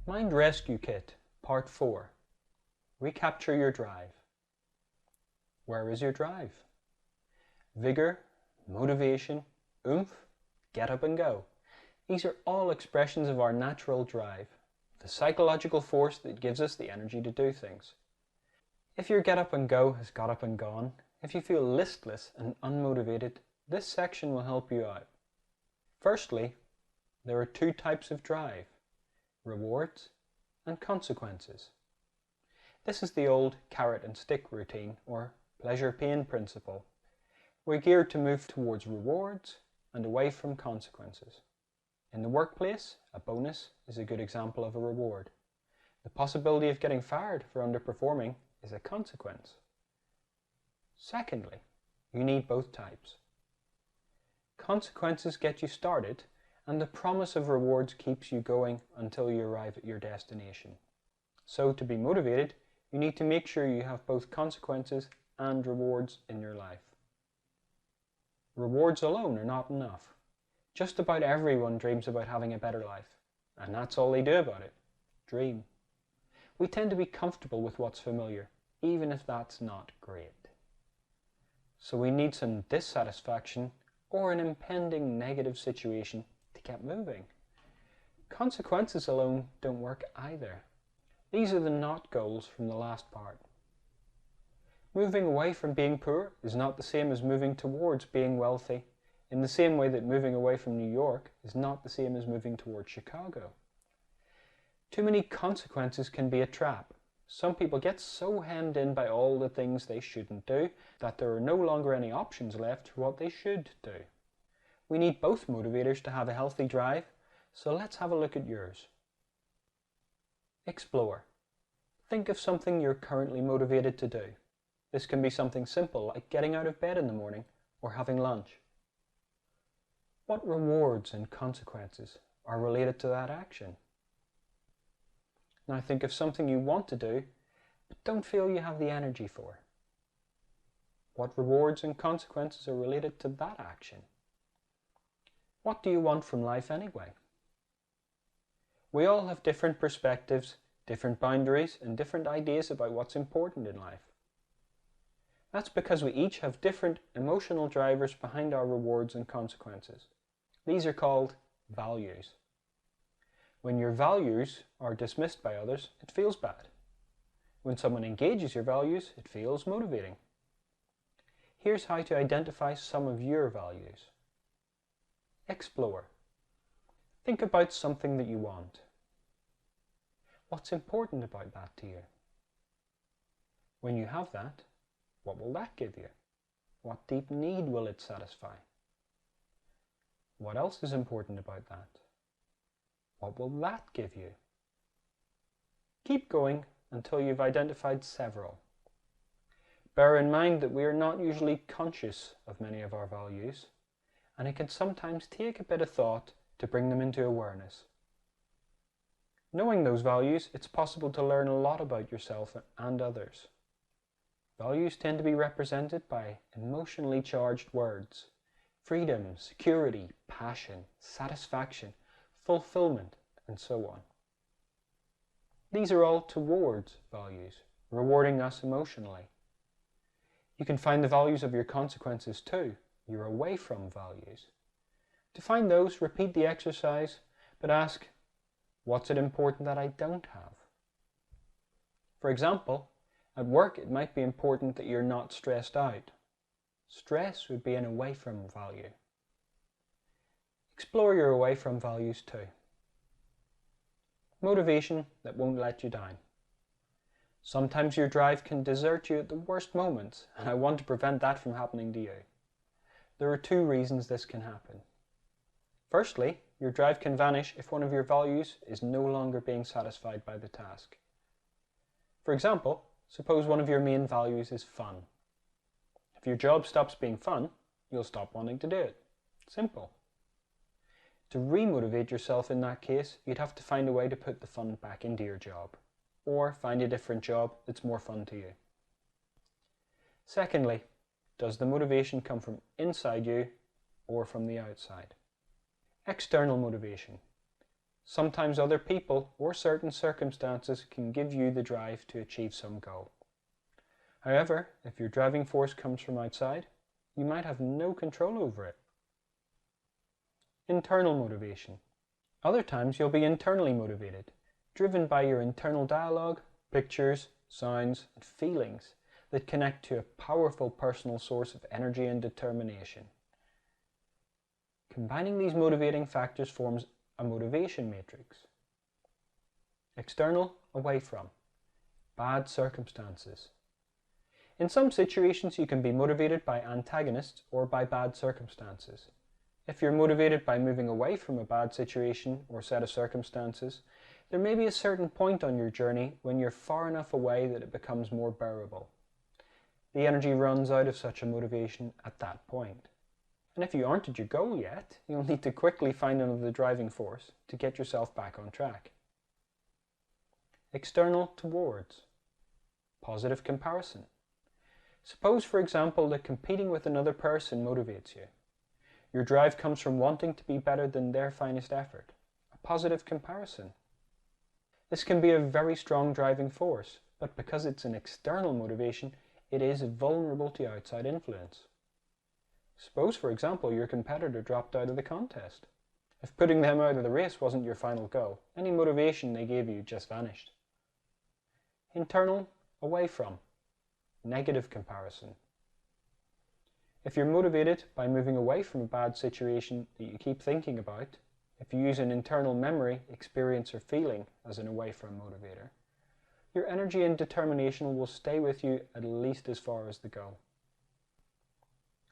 Mind Rescue Kit, Part 4. Recapture your drive. Where is your drive? Vigour, motivation, oomph, get up and go. These are all expressions of our natural drive, the psychological force that gives us the energy to do things. If your get up and go has got up and gone, if you feel listless and unmotivated, this section will help you out. Firstly, there are two types of drive: rewards and consequences. This is the old carrot and stick routine, or pleasure-pain principle. We're geared to move towards rewards and away from consequences. In the workplace, a bonus is a good example of a reward. The possibility of getting fired for underperforming is a consequence. Secondly, you need both types. Consequences get you started, and the promise of rewards keeps you going until you arrive at your destination. So to be motivated, you need to make sure you have both consequences and rewards in your life. Rewards alone are not enough. Just about everyone dreams about having a better life, and that's all they do about it: dream. We tend to be comfortable with what's familiar, even if that's not great. So we need some dissatisfaction or an impending negative situation to get moving. Consequences alone don't work either. These are the not goals from the last part. Moving away from being poor is not the same as moving towards being wealthy, in the same way that moving away from New York is not the same as moving towards Chicago. Too many consequences can be a trap. Some people get so hemmed in by all the things they shouldn't do that there are no longer any options left for what they should do. We need both motivators to have a healthy drive, so let's have a look at yours. Explore. Think of something you're currently motivated to do. This can be something simple like getting out of bed in the morning or having lunch. What rewards and consequences are related to that action? Now think of something you want to do, but don't feel you have the energy for. What rewards and consequences are related to that action? What do you want from life anyway? We all have different perspectives, different boundaries, and different ideas about what's important in life. That's because we each have different emotional drivers behind our rewards and consequences. These are called values. When your values are dismissed by others, it feels bad. When someone engages your values, it feels motivating. Here's how to identify some of your values. Explore. Think about something that you want. What's important about that to you? When you have that, what will that give you? What deep need will it satisfy? What else is important about that? What will that give you? Keep going until you've identified several. Bear in mind that we are not usually conscious of many of our values, and it can sometimes take a bit of thought to bring them into awareness. Knowing those values, it's possible to learn a lot about yourself and others. Values tend to be represented by emotionally charged words: freedom, security, passion, satisfaction, fulfillment, and so on. These are all towards values, rewarding us emotionally. You can find the values of your consequences too, your away from values. To find those, repeat the exercise, but ask, what's it important that I don't have? For example, at work it might be important that you're not stressed out. Stress would be an away from value. Explore your away from values too. Motivation that won't let you down. Sometimes your drive can desert you at the worst moments, and I want to prevent that from happening to you. There are two reasons this can happen. Firstly, your drive can vanish if one of your values is no longer being satisfied by the task. For example, suppose one of your main values is fun. If your job stops being fun, you'll stop wanting to do it. Simple. To remotivate yourself in that case, you'd have to find a way to put the fun back into your job, or find a different job that's more fun to you. Secondly, does the motivation come from inside you or from the outside? External motivation. Sometimes other people or certain circumstances can give you the drive to achieve some goal. However, if your driving force comes from outside, you might have no control over it. Internal motivation. Other times you'll be internally motivated, driven by your internal dialogue, pictures, sounds, and feelings that connect to a powerful personal source of energy and determination. Combining these motivating factors forms a motivation matrix. External, away from. Bad circumstances. In some situations you can be motivated by antagonists or by bad circumstances. If you're motivated by moving away from a bad situation or set of circumstances, there may be a certain point on your journey when you're far enough away that it becomes more bearable. The energy runs out of such a motivation at that point. And if you aren't at your goal yet, you'll need to quickly find another driving force to get yourself back on track. External towards. Positive comparison. Suppose, for example, that competing with another person motivates you. Your drive comes from wanting to be better than their finest effort, a positive comparison. This can be a very strong driving force, but because it's an external motivation, it is vulnerable to outside influence. Suppose, for example, your competitor dropped out of the contest. If putting them out of the race wasn't your final goal, any motivation they gave you just vanished. Internal, away from. Negative comparison. If you're motivated by moving away from a bad situation that you keep thinking about, if you use an internal memory, experience, or feeling as an away from motivator, your energy and determination will stay with you at least as far as the goal.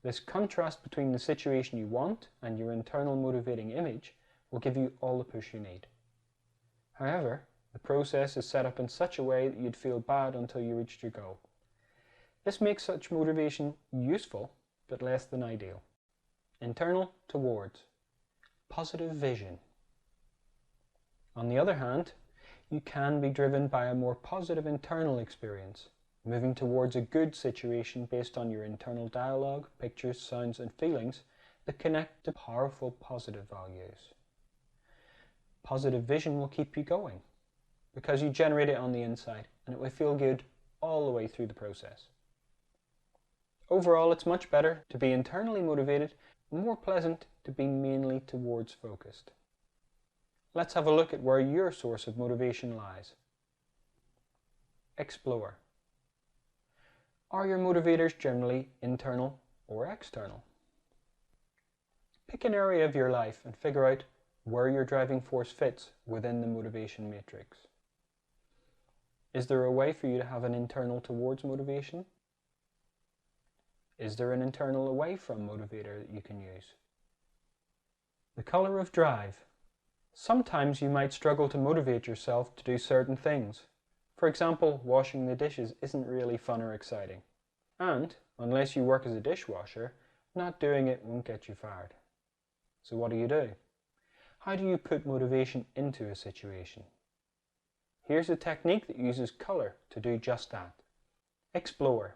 This contrast between the situation you want and your internal motivating image will give you all the push you need. However, the process is set up in such a way that you'd feel bad until you reached your goal. This makes such motivation useful, but less than ideal. Internal towards. Positive vision. On the other hand, you can be driven by a more positive internal experience, moving towards a good situation based on your internal dialogue, pictures, sounds, and feelings that connect to powerful positive values. Positive vision will keep you going because you generate it on the inside and it will feel good all the way through the process. Overall, it's much better to be internally motivated and more pleasant to be mainly towards focused. Let's have a look at where your source of motivation lies. Explore. Are your motivators generally internal or external? Pick an area of your life and figure out where your driving force fits within the motivation matrix. Is there a way for you to have an internal towards motivation? Is there an internal away from motivator that you can use? The color of drive. Sometimes you might struggle to motivate yourself to do certain things. For example, washing the dishes isn't really fun or exciting. And, unless you work as a dishwasher, not doing it won't get you fired. So what do? How do you put motivation into a situation? Here's a technique that uses color to do just that. Explore.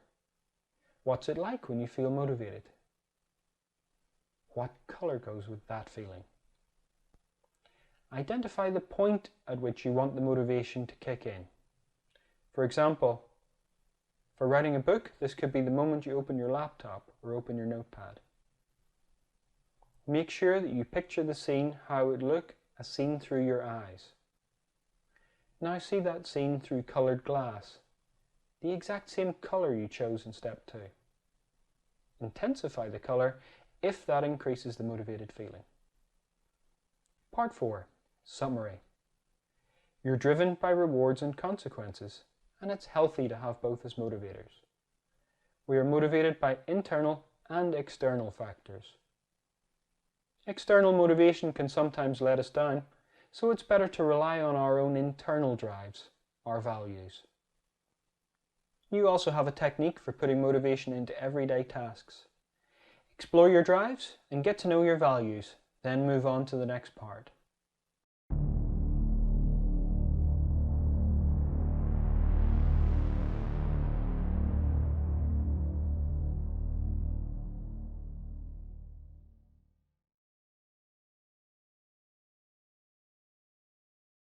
What's it like when you feel motivated? What color goes with that feeling? Identify the point at which you want the motivation to kick in. For example, for writing a book, this could be the moment you open your laptop or open your notepad. Make sure that you picture the scene how it would look as seen through your eyes. Now see that scene through coloured glass, the exact same colour you chose in step 2. Intensify the colour if that increases the motivated feeling. Part 4. Summary. You're driven by rewards and consequences, and it's healthy to have both as motivators. We are motivated by internal and external factors. External motivation can sometimes let us down, so it's better to rely on our own internal drives, our values. You also have a technique for putting motivation into everyday tasks. Explore your drives and get to know your values, then move on to the next part.